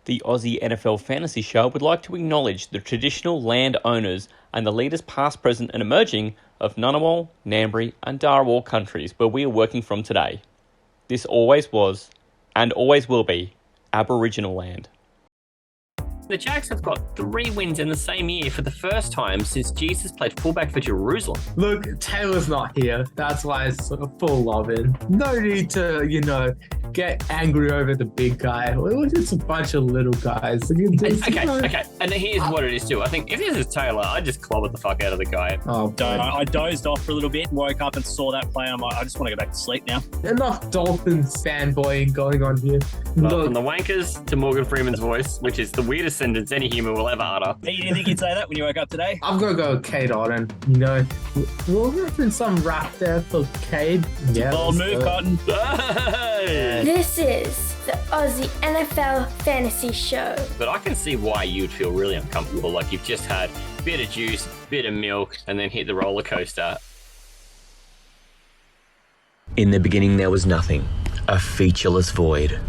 The Aussie NFL Fantasy Show would like to acknowledge the traditional land owners and the leaders past, present and emerging of Ngunnawal, Ngambri and Darawal countries where we are working from today. This always was, and always will be, Aboriginal land. The Jacks have got 3 wins in the same year for the first time since Jesus played fullback for Jerusalem. Look, Taylor's not here. That's why it's full loving. No need to, get angry over the big guy. We're just a bunch of little guys. Okay. And here's what it is too. I think if this is Taylor, I'd just clobber the fuck out of the guy. Oh, I dozed off for a little bit, woke up and saw that play. I'm like, I just want to go back to sleep now. Enough Dolphins fanboying going on here. Well, from the wankers to Morgan Freeman's voice, which is the weirdest sentence any human will ever utter. Pete, you didn't think you'd say that when you woke up today? I'm going to go with Cade Otten. We'll reference some rap there for Cade. Yeah, Bold move, Cotton. This is the Aussie NFL Fantasy Show. But I can see why you'd feel really uncomfortable, like you've just had a bit of juice, bit of milk, and then hit the roller coaster. In the beginning there was nothing, a featureless void.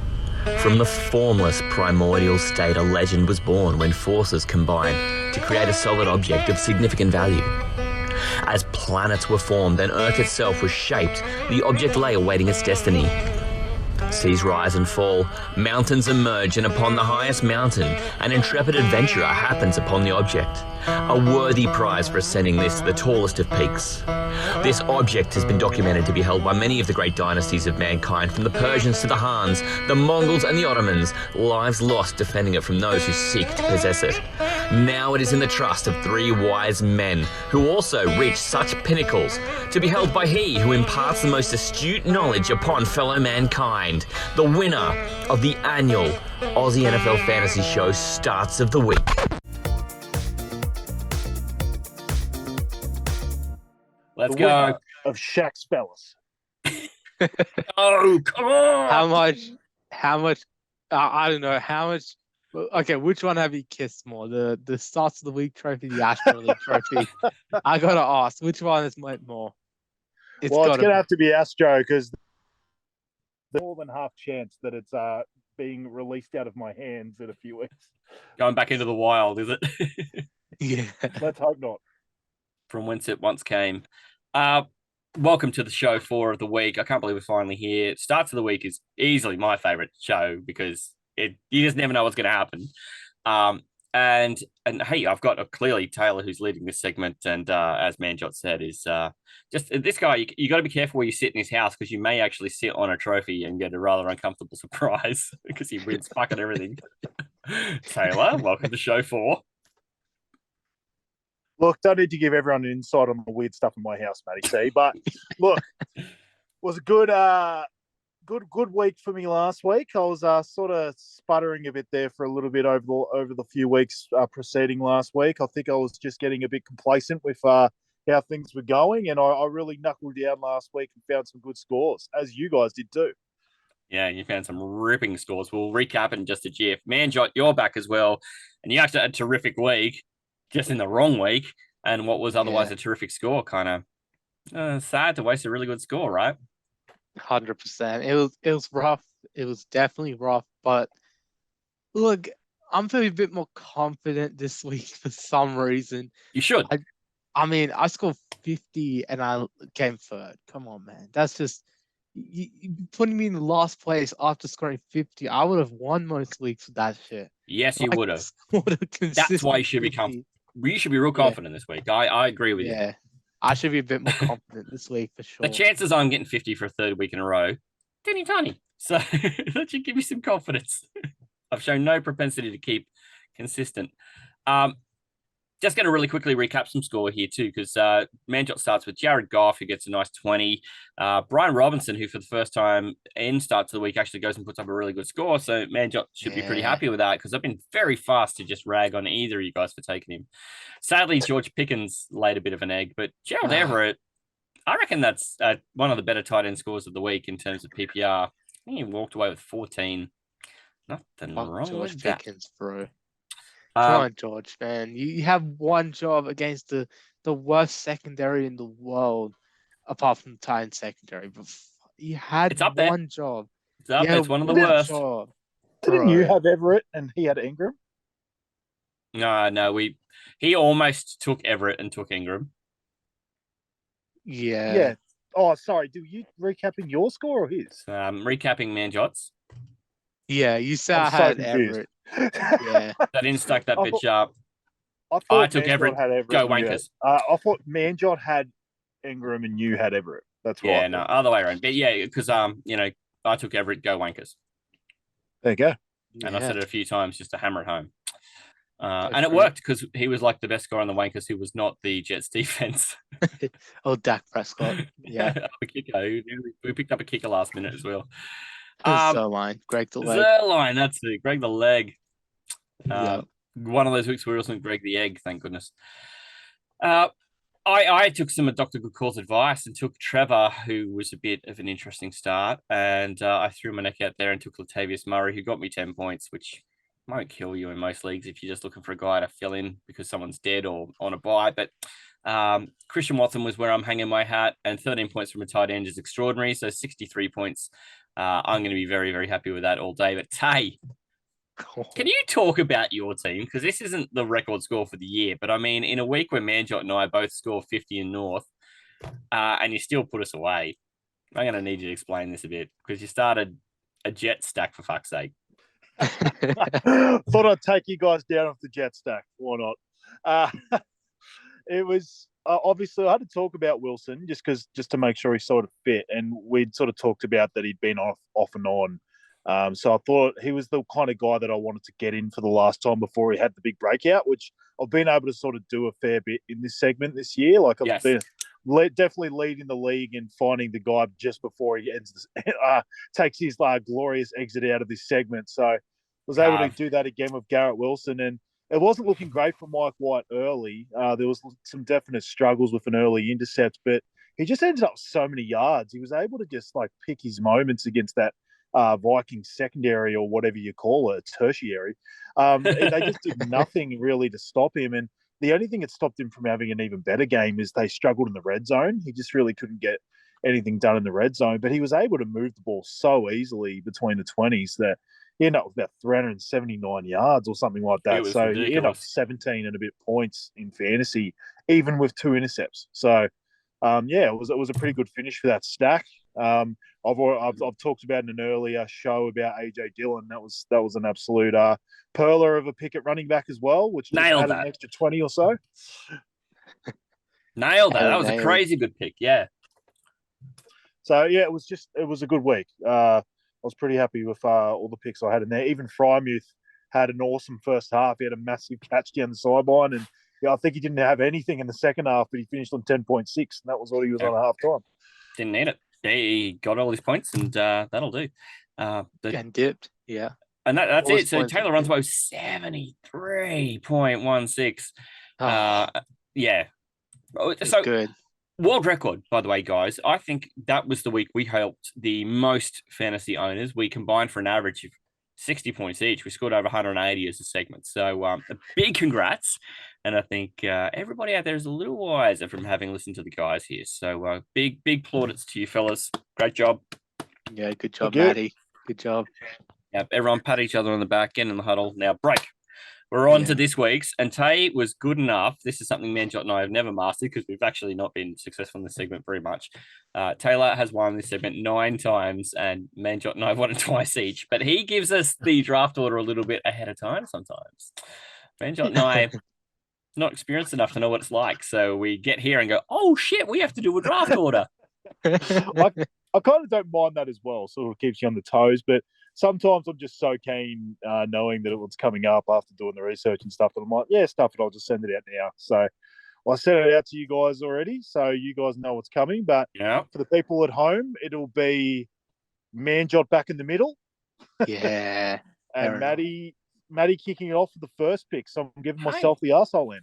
From the formless primordial state, a legend was born when forces combined to create a solid object of significant value. As planets were formed and Earth itself was shaped, the object lay awaiting its destiny. Seas rise and fall, mountains emerge, and upon the highest mountain, an intrepid adventurer happens upon the object. A worthy prize for ascending this to the tallest of peaks. This object has been documented to be held by many of the great dynasties of mankind, from the Persians to the Hans, the Mongols and the Ottomans, lives lost defending it from those who seek to possess it. Now it is in the trust of 3 wise men who also reach such pinnacles, to be held by he who imparts the most astute knowledge upon fellow mankind. The winner of the annual Aussie NFL Fantasy Show Starts of the Week. Let's go. Of Shaq's fellas. Oh, come on! How much? I don't know how much. Okay, which one have you kissed more? The Starts of the Week trophy, the Astro League trophy. I gotta ask, which one has meant more? It's going to have to be Astro because there's more than half chance that it's being released out of my hands in a few weeks. Going back into the wild, is it? Yeah. Let's hope not. From whence it once came. Welcome to the show 4 of the week. I can't believe we're finally here. Starts of the Week is easily my favorite show because you just never know what's going to happen. And hey, I've got clearly Taylor who's leading this segment, and as Manjot said, is just this guy. You got to be careful where you sit in his house because you may actually sit on a trophy and get a rather uncomfortable surprise because he wins fucking everything. Taylor, welcome to show 4. Look, don't need to give everyone an insight on the weird stuff in my house, Matty C. But look, was a good week for me last week. I was sort of sputtering a bit there for a little bit over the few weeks preceding last week. I think I was just getting a bit complacent with how things were going, and I really knuckled down last week and found some good scores, as you guys did too. Yeah, you found some ripping scores. We'll recap in just a jiff. Manjot, you're back as well, and you actually had a terrific week, just in the wrong week, and what was otherwise a terrific score. Kind of sad to waste a really good score, right? 100%. It was rough. It was definitely rough. But look, I'm feeling a bit more confident this week for some reason. You should. I mean, I scored 50 and I came third. Come on, man. That's just you putting me in the last place after scoring 50. I would have won most weeks with that shit. Yes, you would have. That's why you should be confident. You should be real confident this week. I agree with you. Yeah. I should be a bit more confident this week for sure. The chances I'm getting 50 for a third week in a row, teeny tiny. So that should give you some confidence. I've shown no propensity to keep consistent. Just going to really quickly recap some score here too, because Manjot starts with Jared Goff, who gets a nice 20. Brian Robinson, who for the first time in starts of the week actually goes and puts up a really good score. So Manjot should be pretty happy with that because I've been very fast to just rag on either of you guys for taking him. Sadly, George Pickens laid a bit of an egg, but Gerald Everett, I reckon that's one of the better tight end scores of the week in terms of PPR. I think he walked away with 14. Nothing wrong George with that. Pickens, bro. Come on, George, man. You have one job against the worst secondary in the world, apart from the Titans secondary. But you had It's up there. one job. It's up there. It's one of the worst. Job. Didn't you Bro. have Everett and he had Ingram? No, he almost took Everett and took Ingram. Yeah. Oh, sorry. Do you recapping your score or his? Recapping Manjot's. Yeah, you said I I'm so had confused. Everett. Yeah. I didn't stack that I bitch thought- up. I thought took Manjot Everett. had Everett. Go and you Wankers. I thought Manjot had Ingram and you had Everett. That's what Yeah, I no, thought. other way around. But yeah, because I took Everett. Go Wankers. There you go. And I said it a few times just to hammer it home. Go And it for it. worked because he was like the best guy on the Wankers who was not the Jets defense. Oh, Dak Prescott. Yeah. A kicker. We picked up a kicker last minute as well. Zerline. Greg the leg. Zerline, that's it. Greg the leg. Yeah. One of those weeks where we also Greg the egg, thank goodness. I took some of Dr. Goodcall's advice and took Trevor, who was a bit of an interesting start. And I threw my neck out there and took Latavius Murray, who got me 10 points, which won't kill you in most leagues if you're just looking for a guy to fill in because someone's dead or on a bye. But Christian Watson was where I'm hanging my hat, and 13 points from a tight end is extraordinary. So 63 points. I'm going to be very, very happy with that all day. But Tay, can you talk about your team? Because this isn't the record score for the year, but I mean, in a week where Manjot and I both score 50 and north, and you still put us away, I'm going to need you to explain this a bit because you started a jet stack for fuck's sake. Thought I'd take you guys down off the jet stack. Why not? It was obviously I had to talk about Wilson just to make sure he sort of fit, and we'd sort of talked about that he'd been off and on. So I thought he was the kind of guy that I wanted to get in for the last time before he had the big breakout, which I've been able to sort of do a fair bit in this segment this year. Like I've been definitely leading the league and finding the guy just before he takes his glorious exit out of this segment. So I was able to do that again with Garrett Wilson, and it wasn't looking great for Mike White early. There was some definite struggles with an early intercept, but he just ended up so many yards. He was able to just pick his moments against that Viking secondary or whatever you call it, tertiary. They just did nothing really to stop him. And the only thing that stopped him from having an even better game is they struggled in the red zone. He just really couldn't get anything done in the red zone, but he was able to move the ball so easily between the 20s that he ended up with about 379 yards or something like that. So ridiculous. he ended up 17 and a bit points in fantasy, even with 2 intercepts. So it was a pretty good finish for that stack. I've talked about in an earlier show about AJ Dillon. That was an absolute perler of a pick at running back as well, which just added an extra 20 or so. Nailed that. That was a crazy good pick. Yeah. So yeah, it was a good week. I was pretty happy with all the picks I had in there. Even Frymuth had an awesome first half. He had a massive catch down the sideline, and I think he didn't have anything in the second half, but he finished on 10.6, and that was what he was on at half time. Didn't need it. He got all his points, and that'll do. And dipped, yeah. And that's All it. his So points Taylor were runs away with 73.16. Yeah. So good. World record, by the way, guys. I think that was the week we helped the most fantasy owners. We combined for an average of 60 points each. We scored over 180 as a segment. So a big congrats. And I think everybody out there is a little wiser from having listened to the guys here. So big plaudits to you fellas. Great job. Yeah, good job, Maddie. Good job. Yeah, everyone pat each other on the back, get in the huddle. Now break. We're on to this week's, and Tay was good enough. This is something Manjot and I have never mastered because we've actually not been successful in this segment very much. Taylor has won this segment 9 times, and Manjot and I have won it twice each. But he gives us the draft order a little bit ahead of time sometimes. Manjot and I not experienced enough to know what it's like, so we get here and go, "Oh shit, we have to do a draft order." I kind of don't mind that as well. Sort of keeps you on the toes, but sometimes I'm just so keen knowing that it was coming up after doing the research and stuff that I'm like, yeah, stuff it. I'll just send it out now. So I sent it out to you guys already, so you guys know what's coming. But for the people at home, it'll be Manjot back in the middle. Yeah. And Maddie kicking it off with the first pick. So I'm giving myself the arsehole in.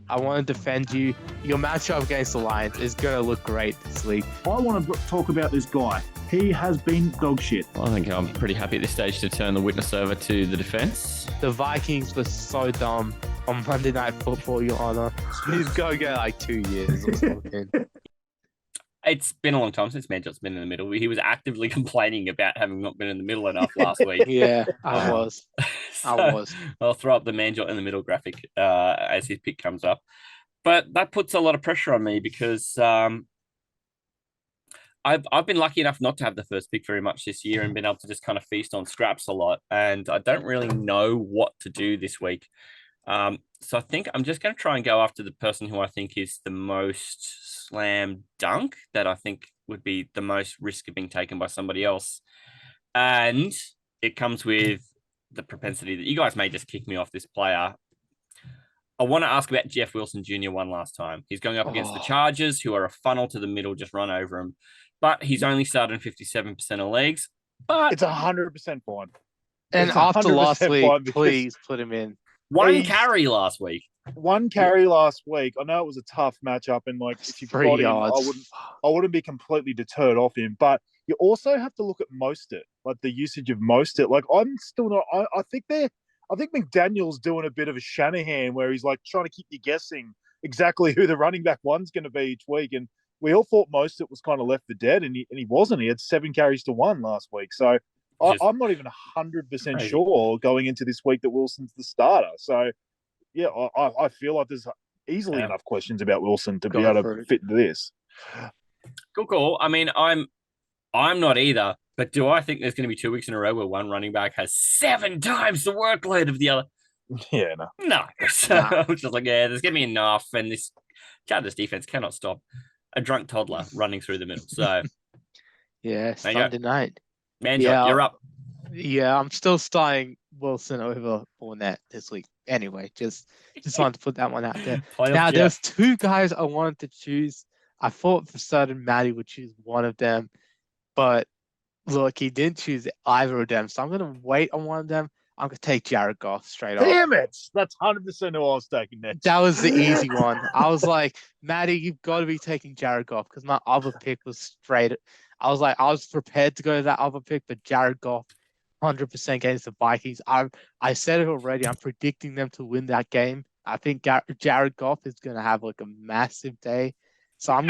I want to defend you. Your matchup against the Lions is going to look great this week. I want to talk about this guy. He has been dog shit. I think I'm pretty happy at this stage to turn the witness over to the defense. The Vikings were so dumb on Monday Night Football, Your Honor. He's going to get 2 years or something. It's been a long time since Manjot's been in the middle. He was actively complaining about having not been in the middle enough last week. Yeah, I was. So I was. I'll throw up the Manjot in the middle graphic as his pick comes up. But that puts a lot of pressure on me because I've been lucky enough not to have the first pick very much this year and been able to just kind of feast on scraps a lot. And I don't really know what to do this week. So I think I'm just going to try and go after the person who I think is the most slam dunk, that I think would be the most risk of being taken by somebody else. And it comes with the propensity that you guys may just kick me off this player. I want to ask about Jeff Wilson Jr. one last time. He's going up against the Chargers, who are a funnel to the middle, just run over him. But he's only started 57% of leagues. But It's 100% fine. And It's after 100% last fine week, because- please put him in. one He's- carry last week. One carry last week. I know it was a tough matchup, and like if you 3 got him, yards. I wouldn't be completely deterred off him. But you also have to look at Mostert, like the usage of Mostert. Like I'm still not. I think McDaniel's doing a bit of a Shanahan where he's like trying to keep you guessing exactly who the running back one's going to be each week. And we all thought Mostert was kind of left for dead, and he wasn't. He had 7 carries to 1 last week. So Just I'm not even 100% crazy. sure going into this week that Wilson's the starter. So yeah, I feel like there's easily Yeah. enough questions about Wilson to Go be able for to it. fit into this. Cool, cool. I mean, I'm not either. But do I think there's going to be 2 weeks in a row where one running back has 7 times the workload of the other? Yeah, no. No. So I was just like, yeah, there's going to be enough. And this Chargers defense cannot stop a drunk toddler running through the middle. So, Yeah, There you go. Sunday night. man, Yeah. you're up. Yeah, I'm still starting Wilson over Fournette this week. Anyway, just wanted to put that one out there. Playoff Now, Jeff. there's 2 guys I wanted to choose. I thought for certain Maddie would choose one of them, but look, he didn't choose either of them. So I'm going to wait on one of them. I'm going to take Jared Goff straight up. Damn it! That's 100% who I was taking next. That was the easy one. I was like, Maddie, you've got to be taking Jared Goff because my other pick was straight. I was like, I was prepared to go to that other pick, but Jared Goff, 100% against the Vikings. I said it already. I'm predicting them to win that game. I think Jared Goff is going to have like a massive day. So I'm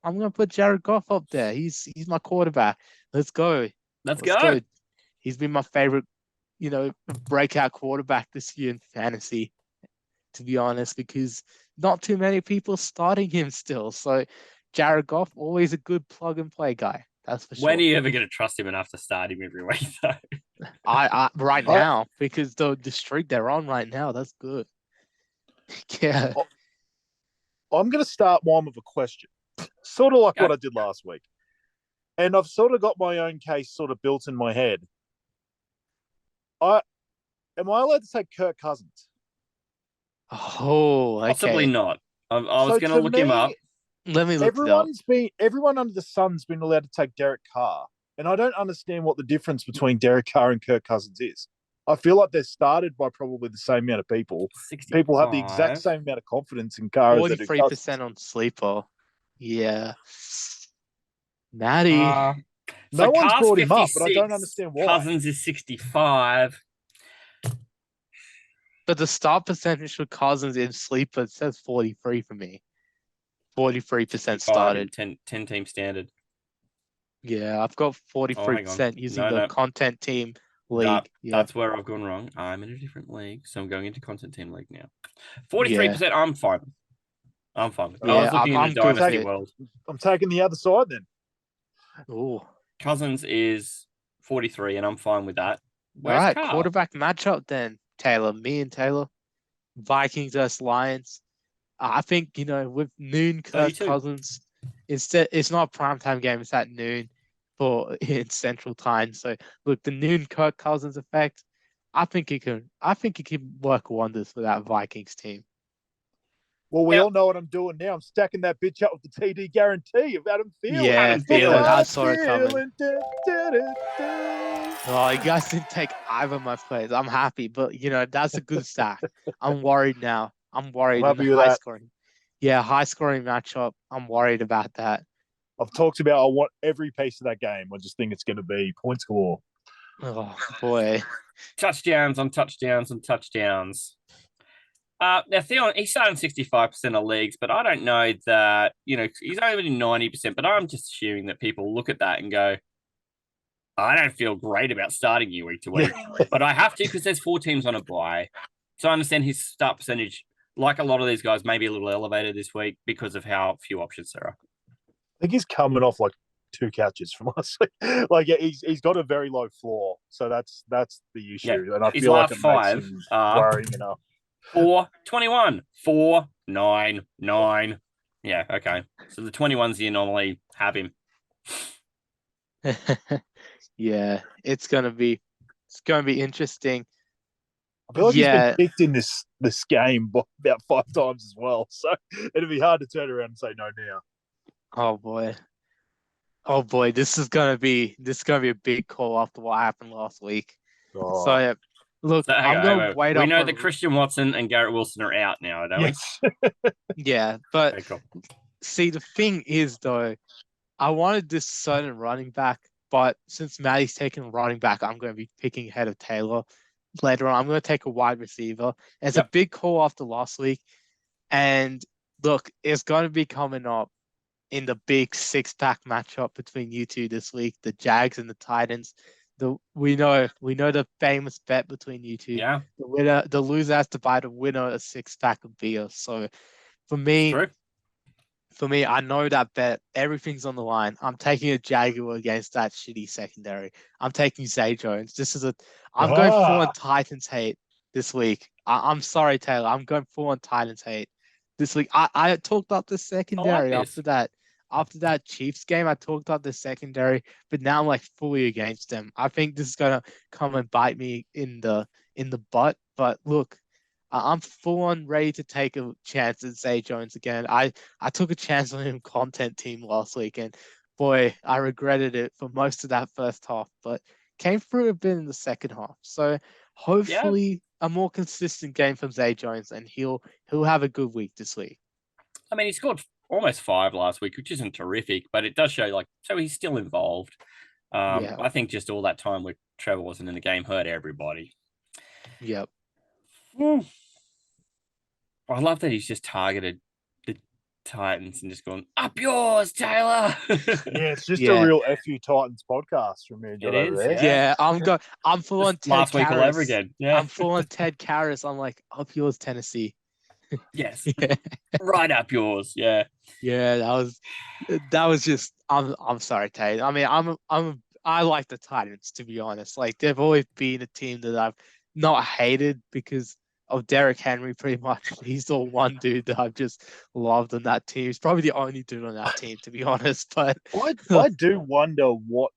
gonna put Jared Goff up there. He's my quarterback. Let's go. Let's Let's go. He's been my favorite, breakout quarterback this year in fantasy, to be honest, because not too many people starting him still. So Jared Goff, always a good plug and play guy. That's for sure. When are you ever going to trust him enough to start him every week, though? I right now, because the streak they're on right now, that's good. Yeah. I'm going to start one with a question, sort of like Yeah. what I did last week. And I've sort of got my own case sort of built in my head. Am I allowed to take Kirk Cousins? Oh, okay. Possibly not. I was So going to to look him me, up. Let me look it up. Everyone under the sun's been allowed to take Derek Carr, and I don't understand what the difference between Derek Carr and Kirk Cousins is. I feel like they're started by probably the same amount of people. People have the exact 65. same amount of confidence in Carr as they do Cousins. 43% on sleeper. Yeah. Maddie. So No one's Carr's brought him up, but I 56, don't understand why. Cousins is 65. But the start percentage for Cousins in sleeper it says 43 for me. 43% started. 10 team standard. Yeah, I've got 43% using No, the no. content team league. Nah, Yeah. That's where I've gone wrong. I'm in a different league, so I'm going into content team league now. 43%, I'm fine. I'm fine with that. I was Yeah, looking I'm in the good with Dynasty it. world. I'm taking the other side then. Oh. Cousins is 43, and I'm fine with that. All Where's right, Carr? quarterback matchup then, Taylor. Me and Taylor. Vikings versus Lions. I think, with noon Kirk 32. Cousins, it's not a primetime game, it's at noon in Central Time. So look, the noon Kirk Cousins effect, I think it can work wonders for that Vikings team. Well, we Yeah. all know what I'm doing now. I'm stacking that bitch up with the TD guarantee of Adam Thielen. Yeah, Adam Thielen. Thielen, I saw it coming. Thielen, da, da, da, da. Oh, you guys didn't take either of my plays. I'm happy, but that's a good stack. I'm worried now. I'm worried. I'm in the happy with high that. scoring. Yeah, high scoring matchup. I'm worried about that. I've talked about I want every piece of that game. I just think it's going to be points galore. Oh boy. Touchdowns on touchdowns on touchdowns. Now Theon, he's starting 65% of leagues, but I don't know that, he's only 90%, but I'm just assuming that people look at that and go, I don't feel great about starting you week to week, but I have to because there's 4 teams on a bye. So I understand his start percentage, like a lot of these guys, maybe a little elevated this week because of how few options there are. I think he's coming off like 2 catches from last week. Like, yeah, he's got a very low floor, so that's the issue. Yeah. And I His feel like last it 5 makes him are worrying enough. 4, 21, 4, 9, 9. Yeah, okay. So the 21s you normally have him. Yeah, it's gonna be interesting. I feel like he's Yeah. been picked in this game about 5 times as well. So it'd be hard to turn around and say no now. Oh boy, this is gonna be a big call after what happened last week. Oh, So yeah, look, So, I'm gonna wait we up know on- that Christian Watson and Garrett Wilson are out now, don't yes. Yeah, but we? Okay, cool. see, the thing is though, I wanted this certain running back, but since Maddie's taking a running back, I'm going to be picking ahead of Taylor later on. I'm going to take a wide receiver. It's a big call after last week, and look, it's going to be coming up in the big 6-pack matchup between you two this week, the Jags and the Titans. We know the famous bet between you two. Yeah, The loser has to buy the winner a 6-pack of beer. So for me, true. I know that bet. Everything's on the line. I'm taking a Jaguar against that shitty secondary. I'm taking Zay Jones. I'm going full on Titans hate this week. I'm sorry, Taylor. I'm going full on Titans hate this week. I talked up the secondary after that Chiefs game. I talked up the secondary, but now I'm like fully against them. I think this is gonna come and bite me in the butt. But look, I'm full on ready to take a chance at Zay Jones again. I took a chance on him content team last week, and boy, I regretted it for most of that first half, but came through a bit in the second half. So hopefully a more consistent game from Zay Jones, and he'll have a good week this week. I mean, he scored almost 5 last week, which isn't terrific, but it does show so he's still involved. I think just all that time where Trevor wasn't in the game hurt everybody. Yep. I love that he's just targeted the Titans and just gone, up yours, Taylor. Yeah, it's just a real FU Titans podcast from me and It over is, there. Yeah, I'm full on Ted last week all Karras. over again. Yeah. I'm full on Ted Karras. I'm like, up yours, Tennessee. Yes. Yeah. Right up yours. Yeah. Yeah, that was just I'm sorry, Tate. I mean, I like the Titans, to be honest. Like, they've always been a team that I've not hated because of Derrick Henry, pretty much. He's the one dude that I've just loved on that team. He's probably the only dude on that team, to be honest. But I do wonder what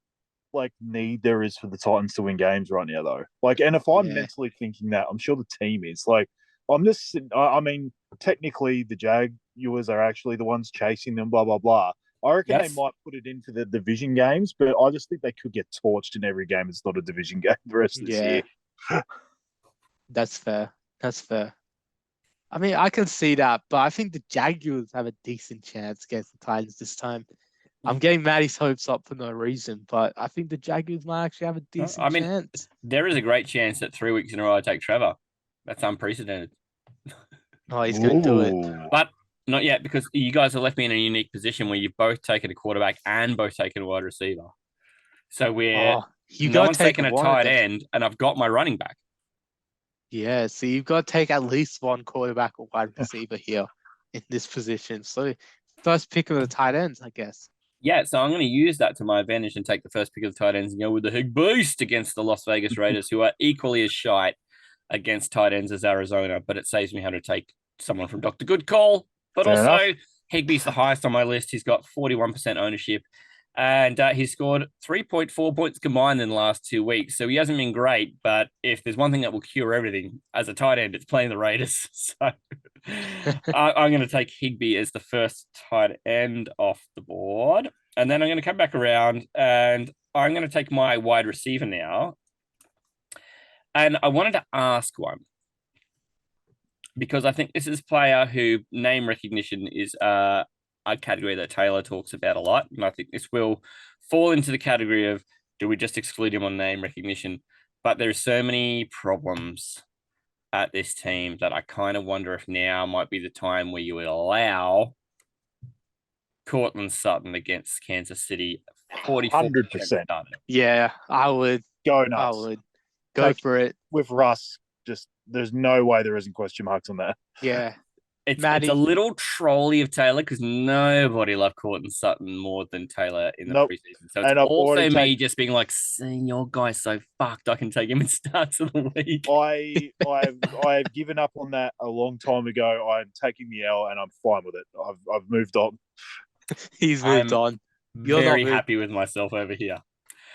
need there is for the Titans to win games right now, though. And if I'm mentally thinking that, I'm sure the team is. I mean, technically the Jaguars are actually the ones chasing them, blah, blah, blah. I reckon they might put it in for the division games, but I just think they could get torched in every game. It's not a division game the rest of this year. That's fair. I mean, I can see that, but I think the Jaguars have a decent chance against the Titans this time. I'm getting Maddie's hopes up for no reason, but I think the Jaguars might actually have a decent chance. There is a great chance that 3 weeks in a row I take Trevor. That's unprecedented. Oh, he's going to do it. But not yet, because you guys have left me in a unique position where you've both taken a quarterback and both taken a wide receiver. So no one's taken a tight end, and I've got my running back. Yeah, so you've got to take at least one quarterback or wide receiver here in this position. So first pick of the tight ends, I guess. Yeah, so I'm going to use that to my advantage and take the first pick of the tight ends and go with the big beast against the Las Vegas Raiders, who are equally as shite against tight ends as Arizona, but it saves me having to take someone from Dr. Good Call. But Fair also, enough. Higbee's the highest on my list. He's got 41% ownership, and he scored 3.4 points combined in the last 2 weeks. So he hasn't been great, but if there's one thing that will cure everything as a tight end, it's playing the Raiders. So I'm going to take Higbee as the first tight end off the board. And then I'm going to come back around and I'm going to take my wide receiver now. And I wanted to ask one, because I think this is a player who name recognition is a category that Taylor talks about a lot. And I think this will fall into the category of, do we just exclude him on name recognition? But there's so many problems at this team that I kind of wonder if now might be the time where you would allow Cortland Sutton against Kansas City. 44% 100%. started. Yeah, I would. Go I nuts. would go Take- for it. With Russ, just there's no way there isn't question marks on that. Yeah. It's Maddie? a little trolly of Taylor because nobody loved Cortland Sutton more than Taylor in the Nope. preseason. So it's And I've also already me just being like, seeing your guy's so fucked, I can take him in starts of the week. I've given up on that a long time ago. I'm taking the L and I'm fine with it. I've moved on. He's moved I'm on. You're not Very moved- happy with myself over here.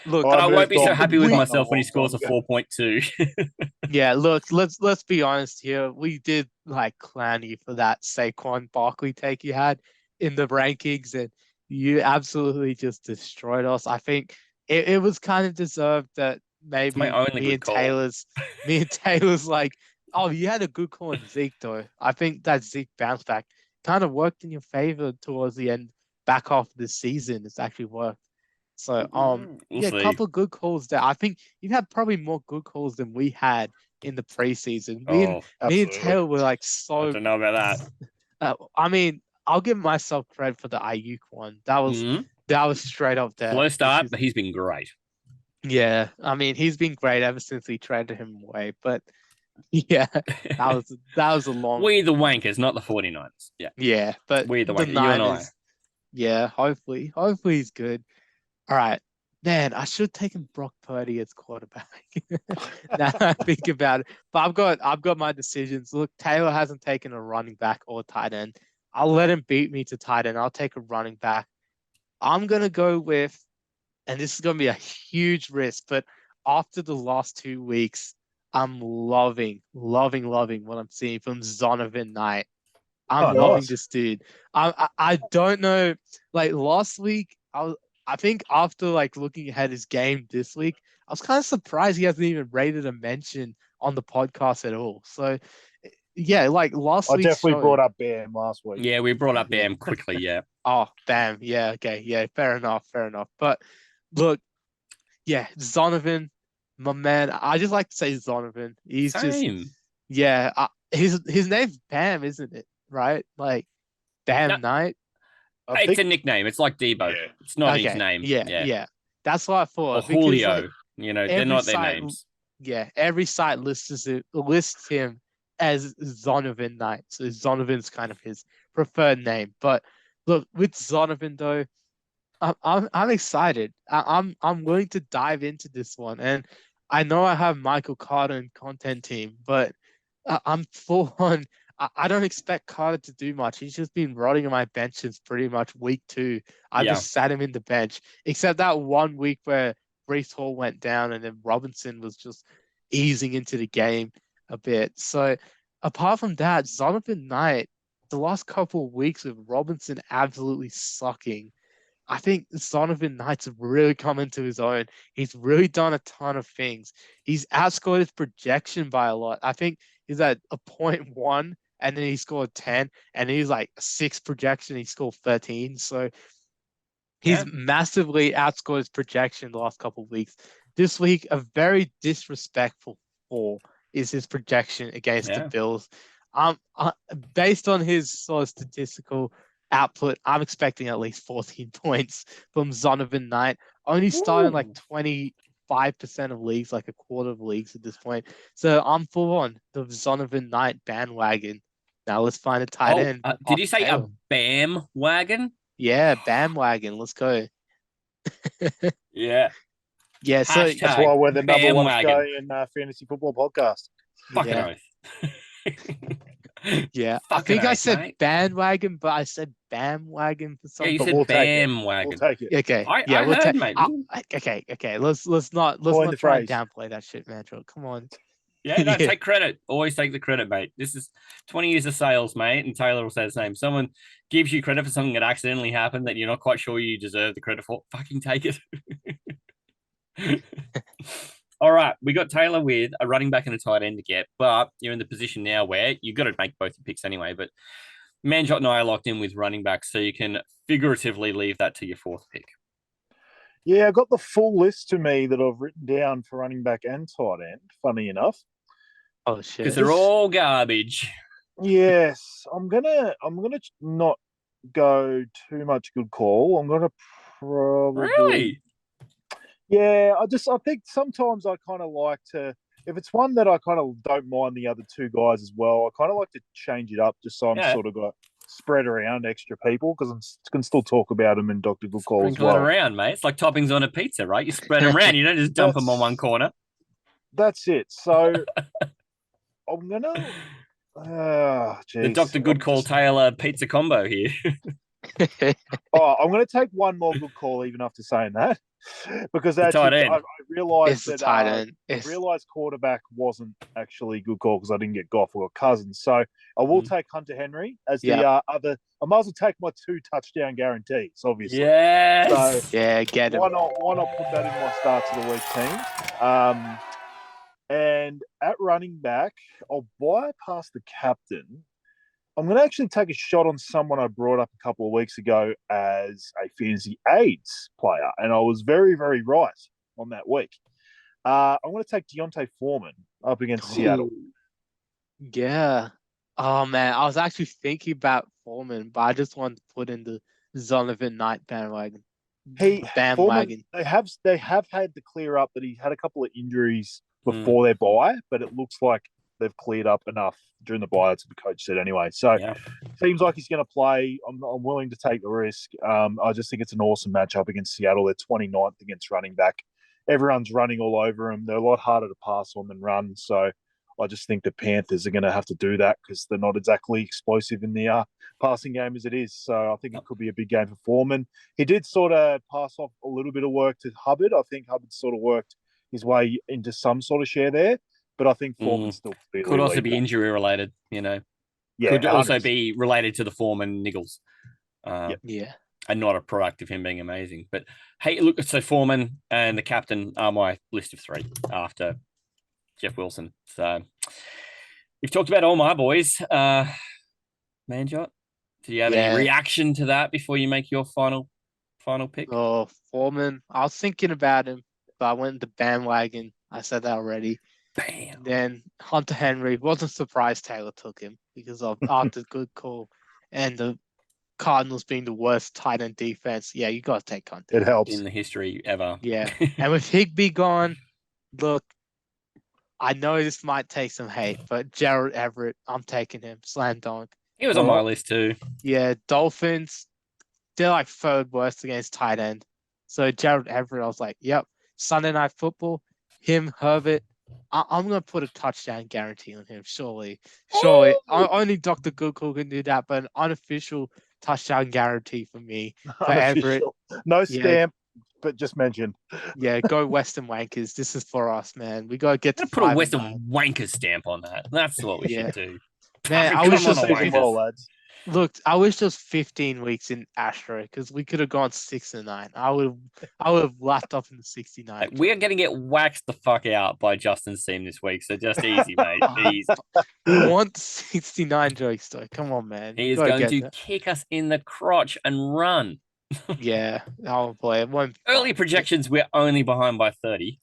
Look, But I won't moved be so on. happy with We- myself when he long scores a time ago. 4.2. yeah, look, let's be honest here. We did like clown you for that Saquon Barkley take you had in the rankings, and you absolutely just destroyed us. I think it was kind of deserved that maybe my only me good and call. Taylor's like, oh, you had a good call on Zeke though. I think that Zeke bounce back kind of worked in your favor towards the end, back half of the season. It's actually worked. So We'll yeah, see. a couple of good calls there. I think you've had probably more good calls than we had in the preseason. Me and Absolutely. Taylor were like I so. don't know about that. I mean, I'll give myself credit for the Ayuk one. That was straight up there. Slow start, which but is- he's been great. yeah, I mean, he's been great ever since we traded him away. But yeah, that was a long. We the wankers, not the 49ers. Yeah. Yeah, but We the the wankers. You and I. Niners. Yeah, hopefully he's good. All right. Man, I should have taken Brock Purdy as quarterback. Now I think about it. But I've got my decisions. Look, Taylor hasn't taken a running back or tight end. I'll let him beat me to tight end. I'll take a running back. I'm gonna go with, and this is gonna be a huge risk, but after the last 2 weeks, I'm loving what I'm seeing from Zonovan Knight. I'm Oh, loving nice. this dude. I don't know. Like last week, I think after like looking at his game this week, I was kind of surprised he hasn't even rated a mention on the podcast at all. So yeah, like last I week. definitely brought up Bam last week. Yeah, we brought up Bam quickly. Yeah. Oh, damn. Yeah. Okay. Yeah. Fair enough. But look, yeah, Zonovan, my man. I just like to say Zonovan. He's just Same. yeah. His name's Bam, isn't it? Right? Like Bam No. Knight. I It's think a nickname. It's like Debo. Yeah. It's not his Okay, name. Yeah. That's what I Or thought. because, Julio. like, They're every not their site- names. yeah, every site lists him as Zonovan Knight. So Zonovan's kind of his preferred name. But look, with Zonovan though, I'm excited. I'm willing to dive into this one, and I know I have Michael Carter in content team, but I'm full on. I don't expect Carter to do much. He's just been rotting on my bench since pretty much week 2. I Yeah. just sat him in the bench, except that 1 week where Brees Hall went down and then Robinson was just easing into the game a bit. So apart from that, Zonovan Knight, the last couple of weeks with Robinson absolutely sucking, I think Zonovan Knight's really come into his own. He's really done a ton of things. He's outscored his projection by a lot. I think he's at a 0.1 and then he scored 10 and he's like a 6 projection. He scored 13. So he's Yeah. massively outscored his projection the last couple of weeks. This week, a very disrespectful 4 is his projection against Yeah. the Bills. Based on his sort of statistical output, I'm expecting at least 14 points from Zonovan Knight. Only starting like Ooh. 25% of leagues, like a quarter of leagues at this point. So I'm full on the Zonovan Knight bandwagon. Now let's find a tight end. Did you say a Taylor. Bam wagon? Yeah, bandwagon. Let's go. Yeah. Yeah, so Hashtag that's why we're the number one bandwagon. Australian fantasy football podcast. Fucking yeah, oath. yeah. I Fucking think I oath, said mate. bandwagon, but I said bandwagon for some Yeah, you But said we'll take it. Bam We'll wagon. take it. Okay. I Yeah, we'll heard, take. mate. Okay. Let's not Coin the try and phrase. downplay that shit, man. Come on. Yeah, no, Yeah. take credit. Always take the credit, mate. This is 20 years of sales, mate. And Taylor will say the same. Someone gives you credit for something that accidentally happened that you're not quite sure you deserve the credit for. Fucking take it. All right. We got Taylor with a running back and a tight end to get, but you're in the position now where you've got to make both your picks anyway. But Manjot and I are locked in with running backs, so you can figuratively leave that to your 4th pick. Yeah, I got the full list to me that I've written down for running back and tight end, funny enough. Oh shit. because they're all garbage. Yes, I'm gonna not go too much good call. I'm gonna probably Really? Yeah, I think sometimes I kind of like to, if it's one that I kind of don't mind the other two guys as well, I kind of like to change it up just so I'm Yeah. sort of got spread around extra people because I can still talk about them in Dr. Good Call as Sprinkle it well. around, mate. It's like toppings on a pizza, right? You spread them around. You don't just dump them on one corner. That's it. So I'm gonna. The Geez. Dr. Good Call Taylor pizza combo here. I'm going to take one more good call even after saying that, because The tight actually end. I realised It's the that tight end. realised quarterback wasn't actually good call because I didn't get Goff or Cousins. So I will take Hunter Henry as the other. I might as well take my 2 touchdown guarantees, obviously. Yes. So Yeah, get him. why not put that in my starts of the week team? And at running back, I'll bypass the captain. I'm going to actually take a shot on someone I brought up a couple of weeks ago as a fantasy aids player, and I was very, very right on that week. I'm going to take Deontay Foreman up against Seattle. Yeah. Oh man, I was actually thinking about Foreman, but I just wanted to put in the Zonovan Knight bandwagon. Foreman, they have had to clear up that he had a couple of injuries before their bye, but it looks like they've cleared up enough during the bye. That's what the coach said anyway. So seems like he's going to play. I'm willing to take the risk. I just think it's an awesome matchup against Seattle. They're 29th against running back. Everyone's running all over them. They're a lot harder to pass on than run. So I just think the Panthers are going to have to do that because they're not exactly explosive in the passing game as it is. So I think it could be a big game for Foreman. He did sort of pass off a little bit of work to Hubbard. I think Hubbard sort of worked his way into some sort of share there. But I think Foreman still could also be injury related, Yeah, could 100%. also be related to the Foreman niggles. Yeah, and not a product of him being amazing. But hey, look, so Foreman and the captain are my list of 3 after Jeff Wilson. So we've talked about all my boys. Manjot, did you have any reaction to that before you make your final pick? Oh, Foreman. I was thinking about him, but I went the bandwagon. I said that already. Bam. Then Hunter Henry. Wasn't surprised Taylor took him because of after good call and the Cardinals being the worst tight end defense. Yeah, you got to take Hunter. It helps in the history ever. Yeah, and with Higbee gone, look, I know this might take some hate, but Gerald Everett, I'm taking him. Slam dunk. He was on my list too. Yeah, Dolphins, they're like 3rd worst against tight end. So Gerald Everett, I was like, yep. Sunday Night Football, him, Herbert. I'm going to put a touchdown guarantee on him, surely. Only Dr. Goodcall can do that, but an unofficial touchdown guarantee for me. For Everett. No stamp, but just mentioned. Yeah, go Western Wankers. This is for us, man. We got to get to put a Western Wanker stamp on that. That's what we should do. Man, I wish just lads. Look, I wish just 15 weeks in Astro because we could have gone 6-9. I would have lapped up in the 69. We are going to get waxed the fuck out by Justin's team this week, so just easy, mate. Easy. You want 69 jokes, though? Come on, man. He is going to kick us in the crotch and run. Yeah, oh boy, it won't. Early projections, we're only behind by 30.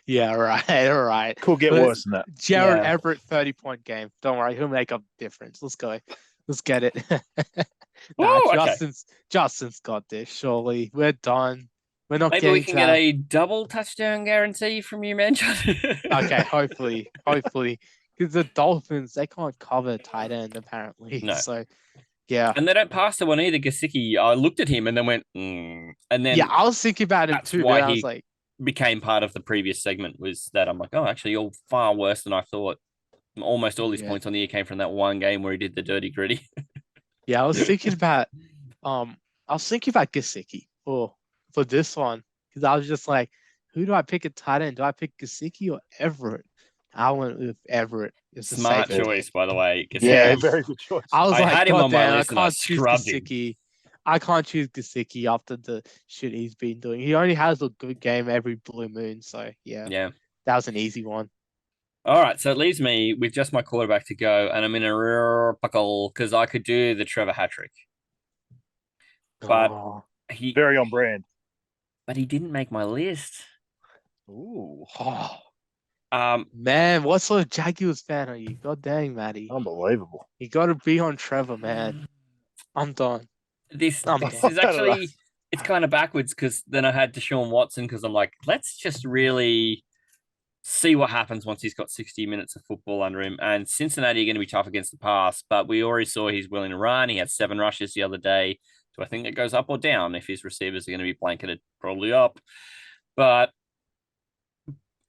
Yeah, all right. Could get worse than that. Jared Everett 30-point game. Don't worry, he'll make up the difference. Let's go. Let's get it. Justin's got this. Surely we're done. We're not. Maybe we can get a double touchdown guarantee from you, man. Okay, hopefully, because the Dolphins they can't cover tight end apparently. No. So. Yeah, and they don't pass the one either. Gesicki, I looked at him and then went, and then I was thinking about him too. Why I was like, became part of the previous segment was that I'm like, oh, actually, you're far worse than I thought. Almost all his points on the year came from that one game where he did the dirty gritty. Yeah, I was thinking about, Gesicki for this one because I was just like, who do I pick at tight end? Do I pick Gesicki or Everett? I went with Everett. Smart choice, by the way. Yeah, very good choice. I was had him on my list I can't choose Gesicki. I can't choose Gesicki after the shit he's been doing. He only has a good game every blue moon, so yeah, that was an easy one. All right, so it leaves me with just my quarterback to go, and I'm in a real pickle because I could do the Trevor hat-trick. But he very on brand. But he didn't make my list. Ooh. Man, what sort of Jaguars fan are you? God dang, Matty. Unbelievable. You got to be on Trevor, man. I'm done. This I'm this done. is actually it's kind of backwards because then I had Deshaun Watson because I'm like, let's just really see what happens once he's got 60 minutes of football under him. And Cincinnati are going to be tough against the pass, but we already saw he's willing to run. He had 7 rushes the other day. Do I think it goes up or down if his receivers are going to be blanketed? Probably up. But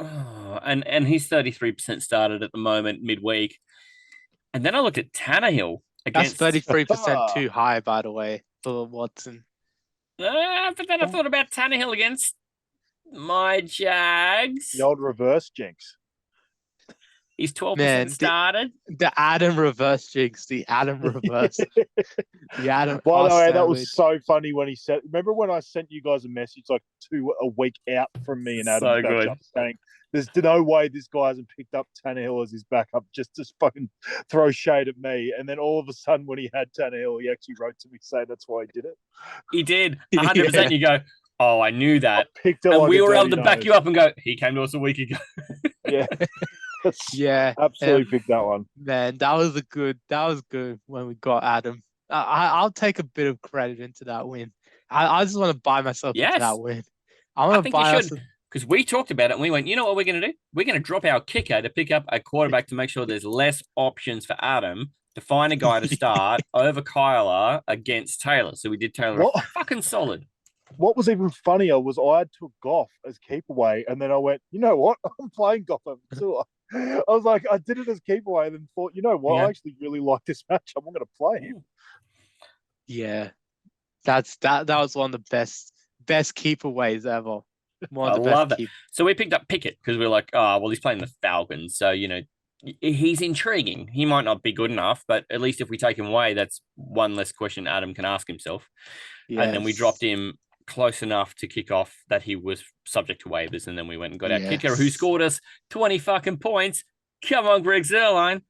and he's 33% started at the moment midweek. And then I looked at Tannehill That's against 33% too high, by the way, for Watson. but then I thought about Tannehill against my Jags. The old reverse jinx. He's 12% Man, started. The Adam reverse jigs. The Adam reverse. The Adam. By the way, that sandwich. was so funny when he said. Remember when I sent you guys a message like a week out from me and Adam So good. saying, "There's no way this guy hasn't picked up Tannehill as his backup just to fucking throw shade at me." And then all of a sudden, when he had Tannehill, he actually wrote to me saying that's why he did it. He did 100%. You go, oh, I knew that. Picked it And like we a were able dirty to back nose. you up and go, he came to us a week ago. Yeah. Yeah, Absolutely picked that one. man, that was good when we got Adam. I'll take a bit of credit into that win. I just want to buy myself Yes. into that win. I I want to think you buy should. Because we talked about it and we went, you know what we're going to do? We're going to drop our kicker to pick up a quarterback to make sure there's less options for Adam to find a guy to start over Kyler against Taylor. So we did Taylor What? fucking solid. What was even funnier was I took Goff as keep away, and then I went, you know what? I'm playing Goff over Tua. I was like, I did it as keep away, and then thought, you know what? Yeah. I actually really like this matchup. I'm going to play him. Yeah, that was one of the best keepaways ever. One of the I love best that. So we picked up Pickett because we're like, oh, well, he's playing the Falcons. So, you know, he's intriguing. He might not be good enough, but at least if we take him away, that's one less question Adam can ask himself. And then we dropped him close enough to kick off that he was subject to waivers. And then we went and got our kicker who scored us 20 fucking points. Come on, Greg Zerline.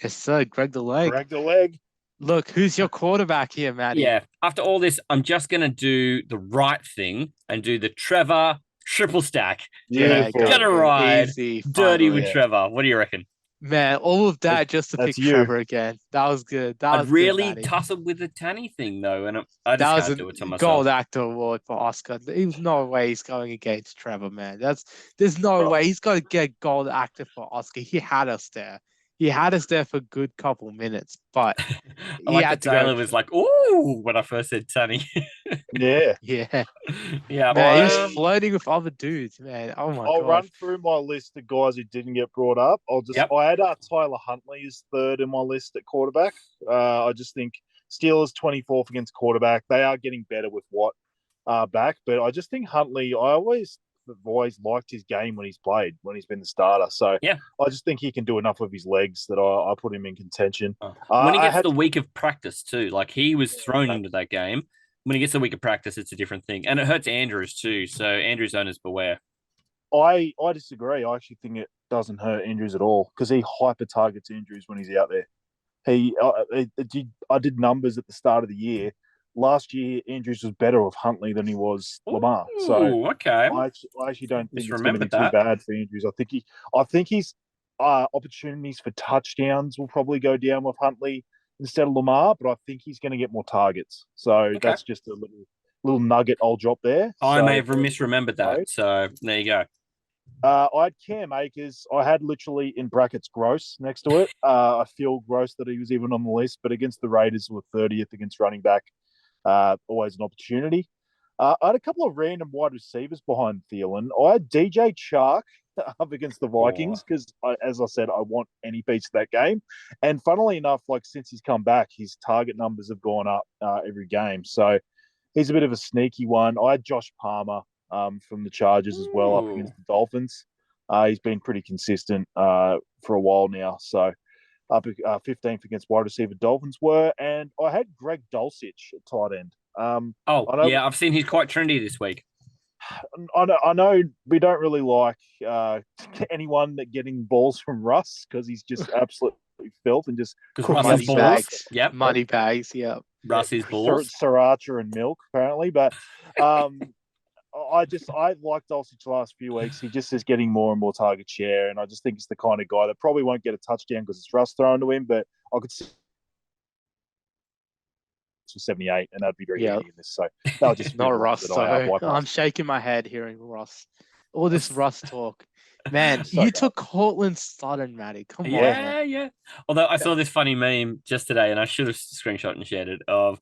Yes, sir. Greg the leg. Drag the leg. Look, who's your quarterback here, Matty? Yeah. After all this, I'm just going to do the right thing and do the Trevor triple stack. Beautiful. Get a ride. Easy, Dirty finally. with Yeah. Trevor. What do you reckon? Man, all of that just to That's pick you. Trevor again. That was good. That I was really good, Matty. tussled with the Tanny thing, though, and I That just was can't do it to a myself. gold actor award for Oscar. There's no way he's going against Trevor, man. There's no Right. way he's going to get gold actor for Oscar. He had us there. He had us there for a good couple minutes, but I he like had that to Taylor go. was like, "Ooh," when I first said Tanny. Yeah. Yeah, Yeah, man, he was Um, flirting with other dudes, man. Oh my I'll god. run through my list of guys who didn't get brought up. Yep. I had Tyler Huntley as third in my list at quarterback. I just think Steelers 24th against quarterback. They are getting better with Watt back, but I just think Huntley, I've always liked his game when he's played, when he's been the starter. So Yeah. I just think he can do enough with his legs that I put him in contention. when he I gets had the week of practice too, like he was thrown into that game. When he gets the week of practice, it's a different thing, and it hurts Andrews too. So Andrews owners beware. I disagree. I actually think it doesn't hurt Andrews at all because he hyper targets Andrews when he's out there. I did numbers at the start of the year. Last year, Andrews was better with Huntley than he was Lamar. So Ooh, okay. I actually don't think it's going to be Misremembered too that. bad for Andrews. I think his opportunities for touchdowns will probably go down with Huntley instead of Lamar, but I think he's going to get more targets. So that's just a little nugget I'll drop there. I So- may have misremembered that. So there you go. I had Cam Akers. I had literally in brackets gross next to it. I feel gross that he was even on the list, but against the Raiders, were 30th against running back. Always an opportunity. I had a couple of random wide receivers behind Thielen. I had DJ Chark up against the Vikings because, as I said, I want any piece of that game. And funnily enough, like since he's come back, his target numbers have gone up every game. So he's a bit of a sneaky one. I had Josh Palmer from the Chargers as well up against the Dolphins. He's been pretty consistent for a while now. So up 15th against wide receiver Dolphins were. And I had Greg Dulcich at tight end. I know- Yeah, I've seen he's quite trendy this week. I know we don't really like anyone that getting balls from Russ because he's just absolutely filth and just Because cooking Russ up is Money balls. bags. Yep. Money bags, yeah. Russ is balls. sriracha and milk apparently. But I liked Dulcich the last few weeks. He just is getting more and more target share, and I just think he's the kind of guy that probably won't get a touchdown because it's Russ thrown to him, but I could see for 78, and that'd be very handy in this. So that would just be Not the Russ. ones that I So bypassed. I'm shaking my head hearing Russ. All this Russ talk. Man, So you bad. took Cortland Sutton, Matty. Come on. Yeah, Man. yeah. Although I saw this funny meme just today, and I should have screenshot and shared it of,